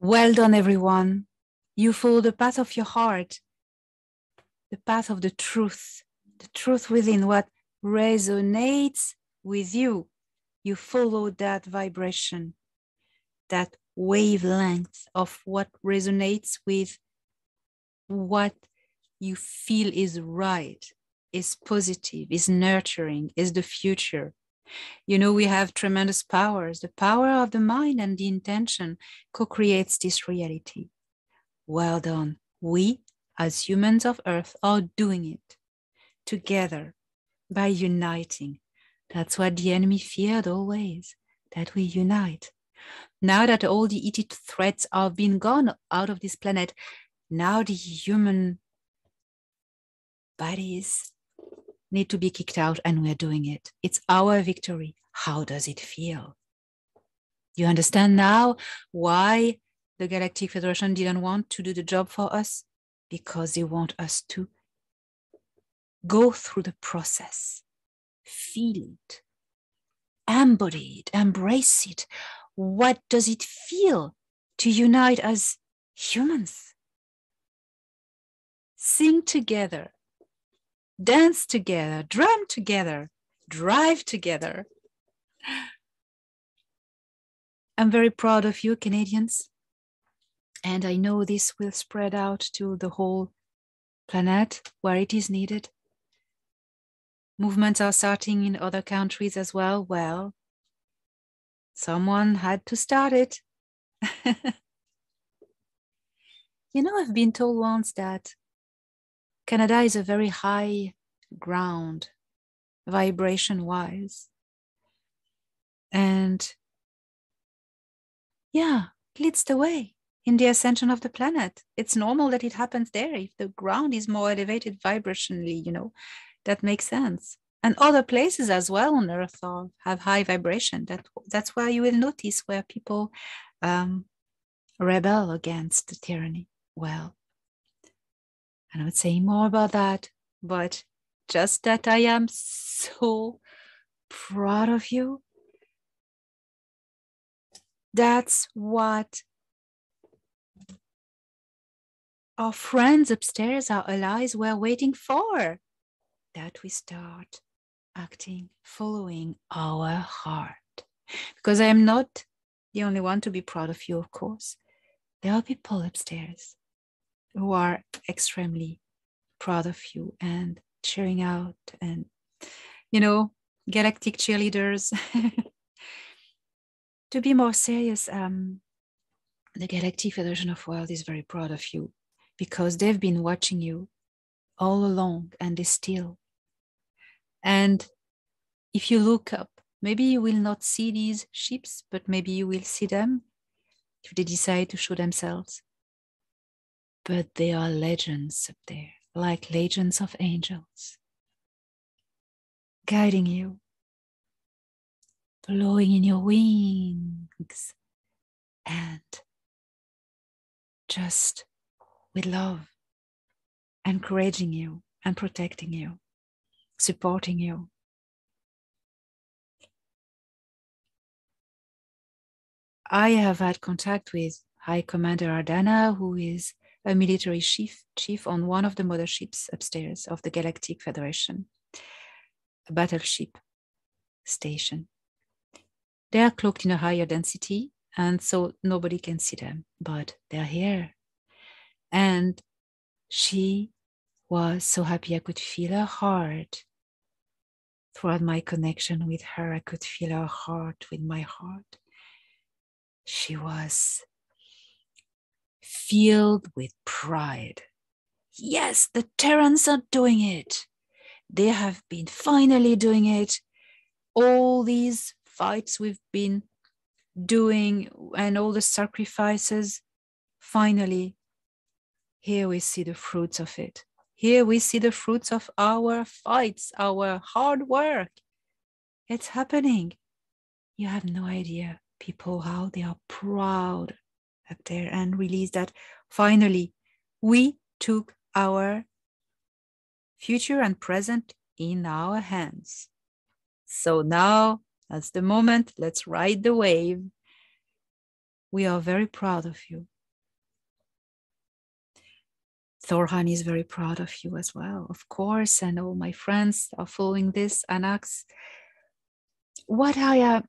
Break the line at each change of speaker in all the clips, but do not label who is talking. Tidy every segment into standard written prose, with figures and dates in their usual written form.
Well done, everyone. You follow the path of your heart, the path of the truth within what resonates with you. You follow that vibration, that wavelength of what resonates with what you feel is right, is positive, is nurturing, is the future. You know, we have tremendous powers. The power of the mind and the intention co-creates this reality. Well done. We, as humans of Earth, are doing it together by uniting. That's what the enemy feared always, that we unite. Now that all the ET threats have been gone out of this planet, now the human bodies need to be kicked out, and we're doing it. It's our victory. How does it feel? You understand now why the Galactic Federation didn't want to do the job for us? Because they want us to go through the process, feel it, embody it, embrace it. What does it feel to unite as humans? Sing together, dance together, drum together, drive together. I'm very proud of you, Canadians. And I know this will spread out to the whole planet where it is needed. Movements are starting in other countries as well. Well, someone had to start it. You know, I've been told once that Canada is a very high ground, vibration-wise. And yeah, it leads the way in the ascension of the planet. It's normal that it happens there. If the ground is more elevated vibrationally, you know, that makes sense. And other places as well on Earth have high vibration. That's why you will notice where people rebel against the tyranny. Well, I'm not saying more about that, but just that I am so proud of you. That's what our friends upstairs, our allies, were waiting for. That we start acting, following our heart. Because I am not the only one to be proud of you, of course. There are people upstairs who are extremely proud of you and cheering out and, you know, galactic cheerleaders. To be more serious, the Galactic Federation of World is very proud of you because they've been watching you all along and they still. And if you look up, maybe you will not see these ships, but maybe you will see them if they decide to show themselves. But they are legends up there, like legions of angels, guiding you, blowing in your wings, and just with love, encouraging you and protecting you, supporting you. I have had contact with High Commander Ardana, who is a military chief on one of the motherships upstairs of the Galactic Federation, a battleship station. They are cloaked in a higher density, and so nobody can see them, but they're here. And she was so happy. I could feel her heart. Throughout my connection with her, I could feel her heart with my heart. She was filled with pride. Yes, the Terrans are doing it. They have been finally doing it. All these fights we've been doing and all the sacrifices, finally, here we see the fruits of it. Here we see the fruits of our fights, our hard work. It's happening. You have no idea, people, how they are proud up there and release that finally we took our future and present in our hands. So now that's the moment. Let's ride the wave. We are very proud of you. Thorhan is very proud of you as well, of course, and all my friends are following this and ask, what are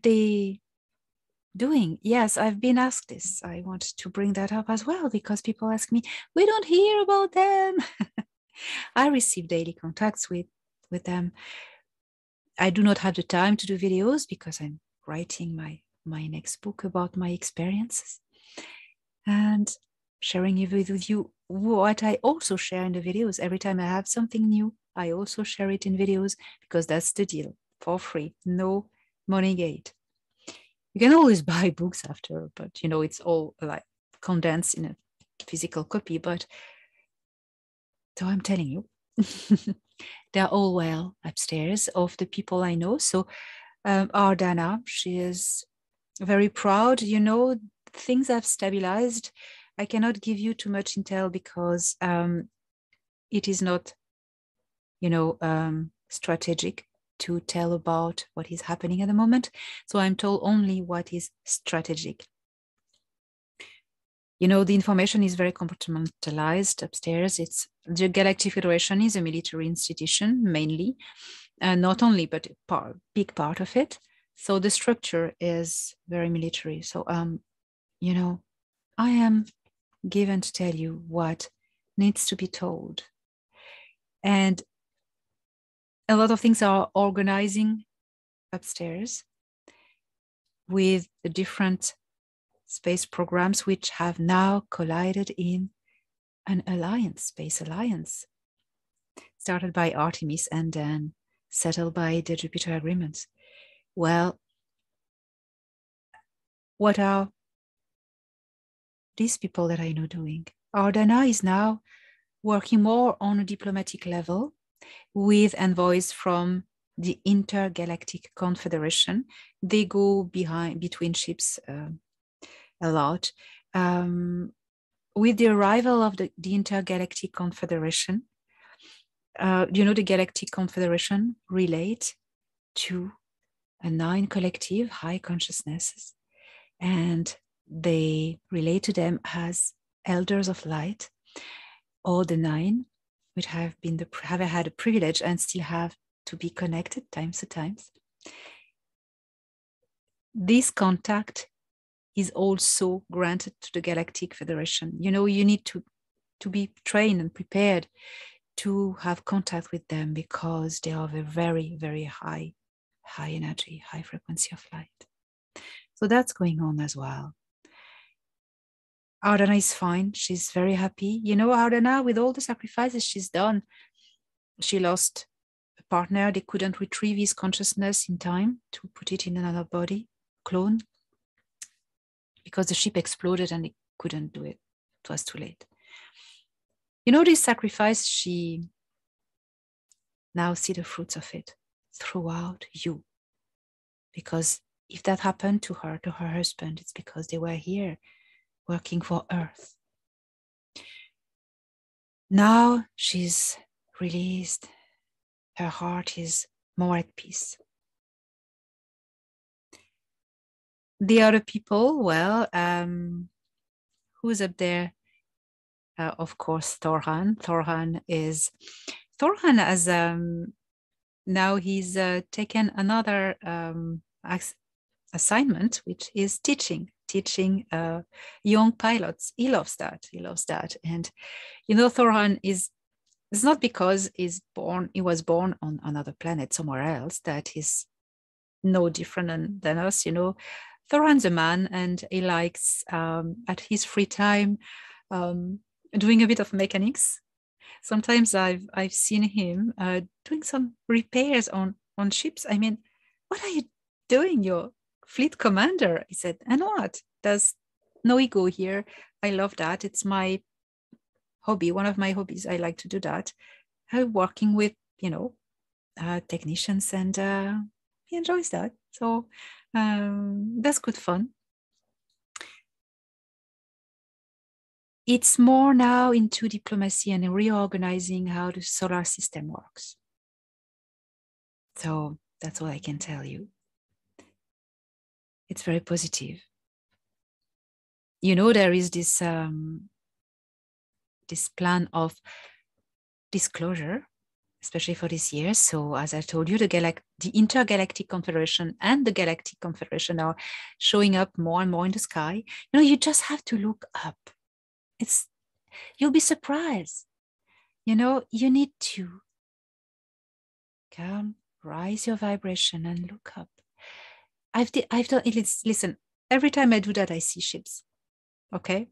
they doing? Yes, I've been asked this. I want to bring that up as well because people ask me, we don't hear about them. I receive daily contacts with them. I do not have the time to do videos because I'm writing my next book about my experiences and sharing with you what I also share in the videos. Every time I have something new, I also share it in videos because that's the deal, for free, no money gate. You can always buy books after, but it's all like condensed in a physical copy. But so I'm telling you, they're all well upstairs of the people I know. So Ardana, she is very proud. Things have stabilized. I cannot give you too much intel because it is not, strategic to tell about what is happening at the moment. So I'm told only what is strategic. The information is very compartmentalized upstairs. The Galactic Federation is a military institution mainly, and not only, but a big part of it. So the structure is very military. So, I am given to tell you what needs to be told. And a lot of things are organizing upstairs with the different space programs which have now collided in an alliance, space alliance, started by Artemis and then settled by the Jupiter agreements. Well, what are these people that I know doing? Ardana is now working more on a diplomatic level with envoys from the Intergalactic Confederation. They go between ships a lot. With the arrival of the Intergalactic Confederation, the Galactic Confederation relate to a 9 collective high consciousnesses, and they relate to them as elders of light, or the 9, which have had a privilege and still have to be connected times to times. This contact is also granted to the Galactic Federation. You need to be trained and prepared to have contact with them because they are a very, very high energy, high frequency of light. So that's going on as well. Ardana is fine. She's very happy. Ardana, with all the sacrifices she's done, she lost a partner. They couldn't retrieve his consciousness in time to put it in another body, clone, because the ship exploded and they couldn't do it. It was too late. This sacrifice, she now sees the fruits of it throughout you. Because if that happened to her husband, it's because they were here working for Earth. Now she's released. Her heart is more at peace. The other people, well, who's up there? Of course, Thorhan. Thorhan has now he's taken another assignment, which is teaching young pilots. He loves that. And Thorhan is, it's not because he was born on another planet somewhere else that he's no different than us. Thorhan's a man, and he likes at his free time doing a bit of mechanics. Sometimes I've seen him doing some repairs on ships. I mean, what are you doing? You're fleet commander. He said, and what? There's no ego here. I love that. It's my hobby, one of my hobbies. I like to do that. Working with, technicians, and he enjoys that. So that's good fun. It's more now into diplomacy and reorganizing how the solar system works. So that's all I can tell you. it's very positive. You know, there is this this plan of disclosure, especially for this year. So as I told you, the Intergalactic Confederation and the Galactic Confederation are showing up more and more in the sky. You know, you just have to look up. You'll be surprised. You know, you need to come, rise your vibration and look up. I've done it. Listen, every time I do that, I see ships. Okay,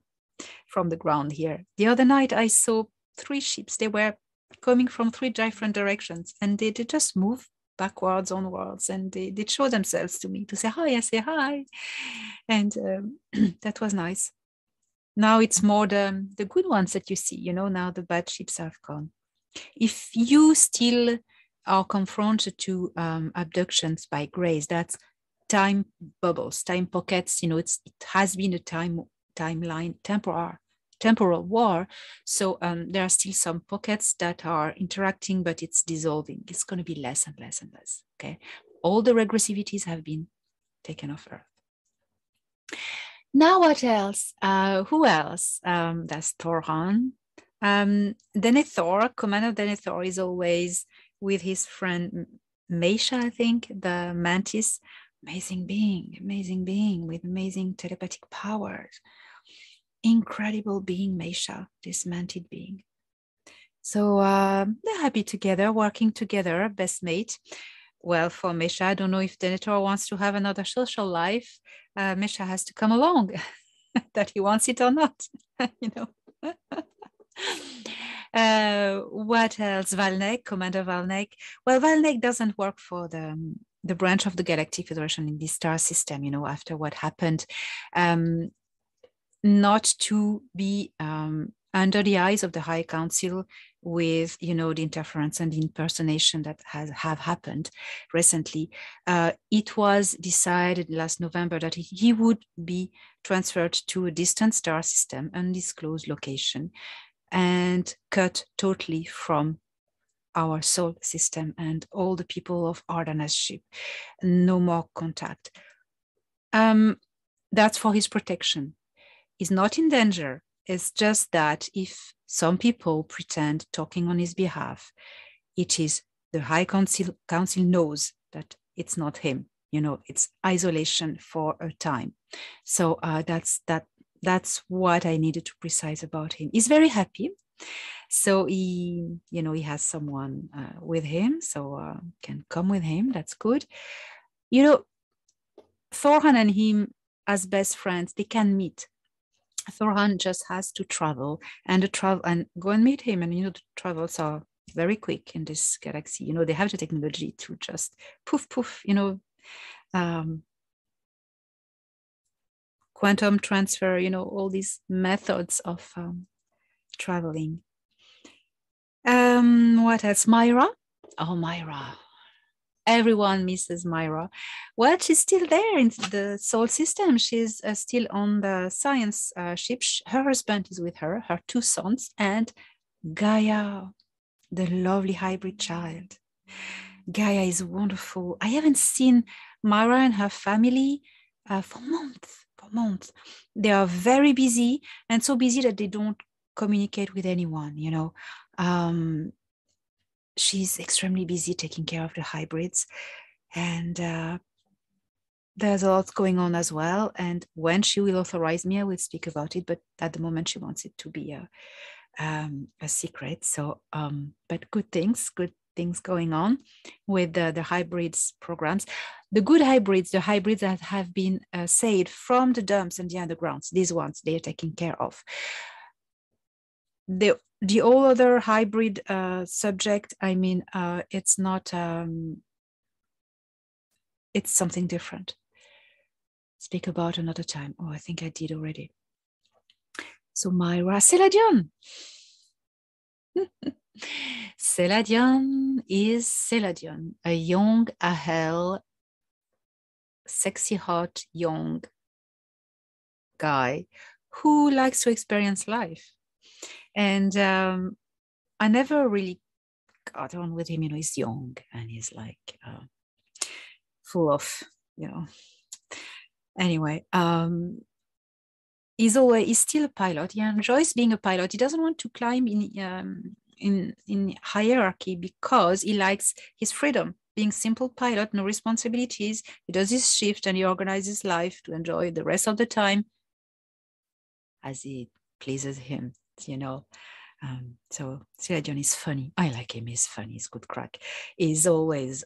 from the ground here. The other night I saw 3 ships. They were coming from 3 different directions, and they just move backwards, onwards, and they show themselves to me to say hi. I say hi, and that was nice. Now it's more the good ones that you see. You know, now the bad ships have gone. If you still are confronted to abductions by grays, that's time bubbles, time pockets. You know, it has been a timeline, temporal war. So there are still some pockets that are interacting, but it's dissolving. It's going to be less and less and less. Okay, all the regressivities have been taken off Earth. Now, what else? Who else? That's Thoran. Denethor, Commander Denethor, is always with his friend Meisha, I think, the mantis. Amazing being with amazing telepathic powers. Incredible being, Meisha, this mantid being. So they're happy together, working together, best mate. Well, for Meisha, I don't know if Denethor wants to have another social life. Meisha has to come along, that he wants it or not, you know. What else? Valnek, Commander Valnek. Well, Valnek doesn't work for the branch of the Galactic Federation in this star system, you know, after what happened. Not to be under the eyes of the High Council with, you know, the interference and the impersonation that have happened recently. It was decided last November that he would be transferred to a distant star system, undisclosed location, and cut totally from our solar system and all the people of Ardana's ship. No more contact. That's for his protection. He's not in danger. It's just that if some people pretend talking on his behalf, it is the High Council knows that it's not him. You know, it's isolation for a time. So that's what I needed to precise about him. He's very happy. So he has someone with him, so can come with him. That's good. You know, Thoran and him as best friends, they can meet. Thoran just has to travel and go and meet him. And, you know, the travels are very quick in this galaxy. You know, they have the technology to just poof, you know, quantum transfer, you know, all these methods of traveling. What else? Myra. Oh, Myra. Everyone misses Myra. Well, she's still there in the soul system. She's still on the science ship. Her husband is with her, her 2 sons, and Gaia, the lovely hybrid child. Gaia is wonderful. I haven't seen Myra and her family for months. They are very busy, and so busy that they don't communicate with anyone, you know. She's extremely busy taking care of the hybrids, and there's a lot going on as well. And when she will authorize me, I will speak about it, but at the moment she wants it to be a secret. So but good things going on with the hybrids programs. The good hybrids, the hybrids that have been saved from the dumps and the undergrounds, these ones they are taken care of. The all other hybrid subject, I mean, it's not, it's something different. Speak about another time. Oh, I think I did already. So Myra, Seladion. Seladion is Seladion, a young, Ahel, sexy, hot, young guy who likes to experience life. And I never really got on with him. You know, he's young and he's like full of, you know, Anyway, he's still a pilot. He enjoys being a pilot. He doesn't want to climb in hierarchy because he likes his freedom. Being simple pilot, no responsibilities. He does his shift and he organizes life to enjoy the rest of the time as it pleases him, you know. So Siradion is funny. I like him. He's funny. He's good crack. He's always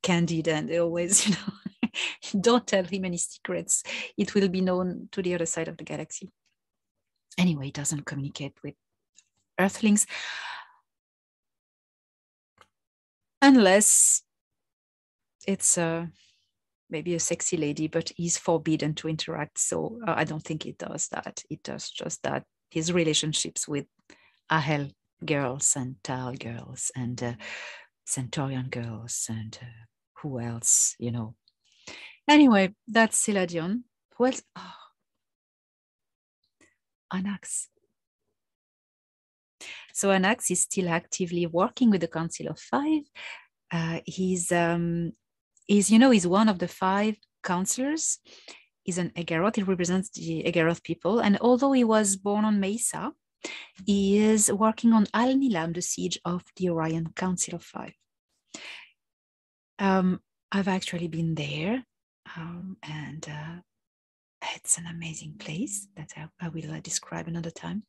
candid and always, you know, don't tell him any secrets. It will be known to the other side of the galaxy. Anyway, he doesn't communicate with Earthlings unless it's maybe a sexy lady, but he's forbidden to interact. So I don't think it does that. It does just that. His relationships with Ahel girls and Tal girls and Centaurian girls and who else, you know. Anyway, that's Siladion. Who else? Oh. Anax. So Anax is still actively working with the Council of Five. He's one of the 5 counselors. He's an Egaroth. He represents the Egaroth people. And although he was born on Mesa, he is working on Al-Nilam, the siege of the Orion Council of 5. I've actually been there, and it's an amazing place that I will describe another time.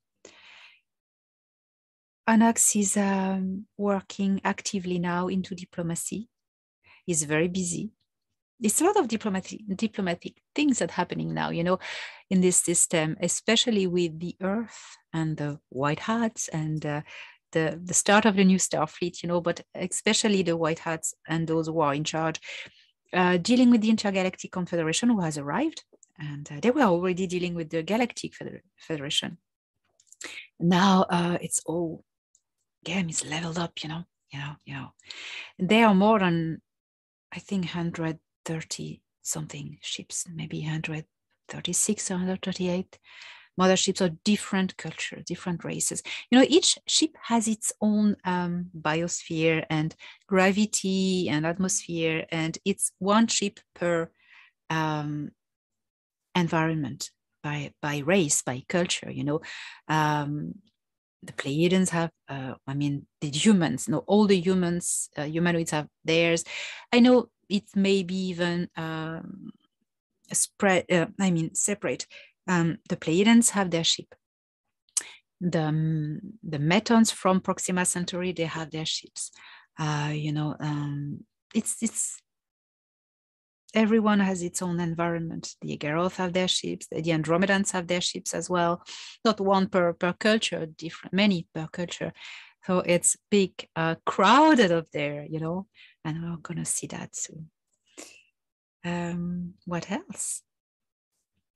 Anax is working actively now into diplomacy. He's very busy. There's a lot of diplomatic things that are happening now, you know, in this system, especially with the Earth and the White Hats and the start of the new Starfleet, you know, but especially the White Hats and those who are in charge, dealing with the Intergalactic Confederation who has arrived, and they were already dealing with the Galactic Federation. Now it's all game is leveled up, you know. There are more than, I think, 130 something ships, maybe 136 or 138 motherships of different cultures, different races. You know, each ship has its own biosphere and gravity and atmosphere, and it's one ship per environment, by race, by culture, you know. The Pleiadians have, the humans, no, all the humans, humanoids have theirs. I know it may be even separate. The Pleiadians have their ship. The Metons from Proxima Centauri, they have their ships. It's everyone has its own environment. The Egaroth have their ships. The Andromedans have their ships as well. Not one per culture, many per culture. So it's big, crowded up there, you know. And we're gonna see that soon. What else?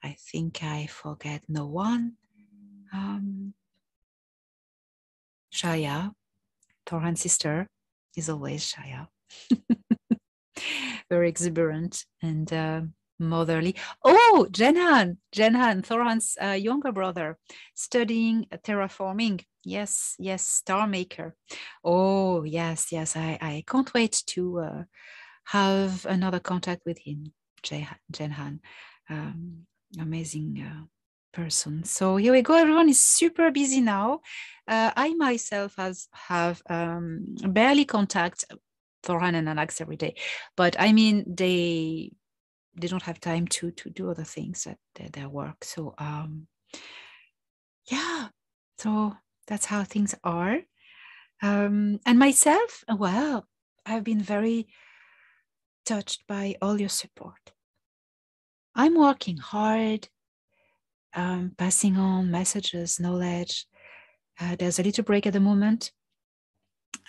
I think I forget no one. Shaya, Thoran's sister, is always Shaya. Very exuberant and motherly. Oh, Jenhan, Thoran's younger brother, studying terraforming. Yes, Star Maker. Oh, yes. I can't wait to have another contact with him, Jenhan. Amazing person. So here we go. Everyone is super busy now. I myself have barely contact Thoran and Anax every day, but I mean they don't have time to do other things at their work. So yeah, so that's how things are. And myself, well, I've been very touched by all your support. I'm working hard, passing on messages, knowledge. There's a little break at the moment.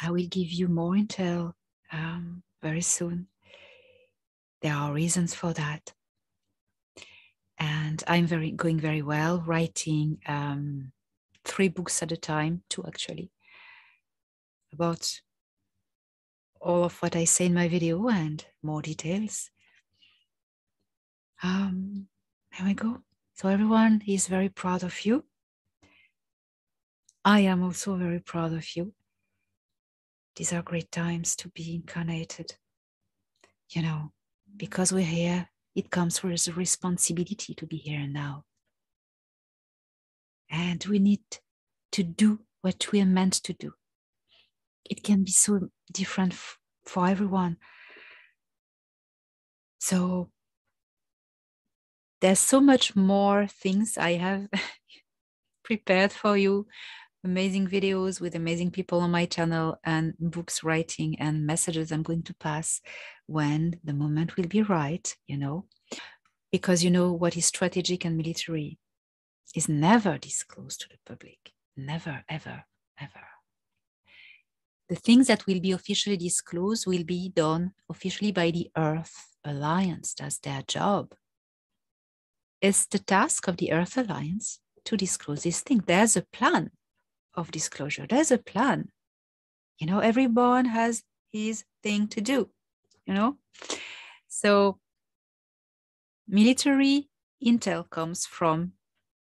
I will give you more intel very soon. There are reasons for that. And I'm going very well, writing 3 books at a time, 2 actually, about all of what I say in my video and more details. There we go. So everyone is very proud of you. I am also very proud of you. These are great times to be incarnated, you know, because we're here it comes with a responsibility to be here and now. And we need to do what we are meant to do. It can be so different for everyone. So there's so much more things I have prepared for you. Amazing videos with amazing people on my channel, and books writing and messages I'm going to pass when the moment will be right, you know. Because you know what is strategic and military is never disclosed to the public. Never, ever, ever. The things that will be officially disclosed will be done officially by the Earth Alliance. That's their job. It's the task of the Earth Alliance to disclose these things. There's a plan of disclosure. There's a plan. You know, everyone has his thing to do, you know. So military intel comes from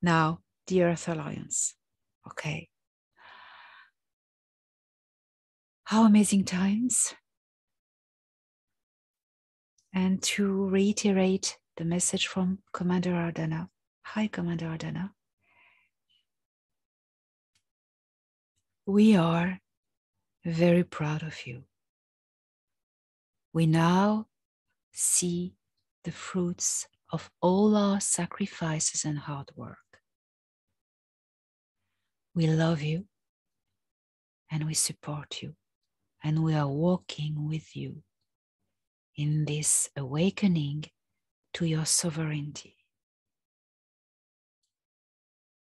now the Earth Alliance. Okay. How amazing times. And to reiterate the message from Commander Ardana. Hi, Commander Ardana. We are very proud of you. We now see the fruits of all our sacrifices and hard work. We love you and we support you, and we are walking with you in this awakening to your sovereignty.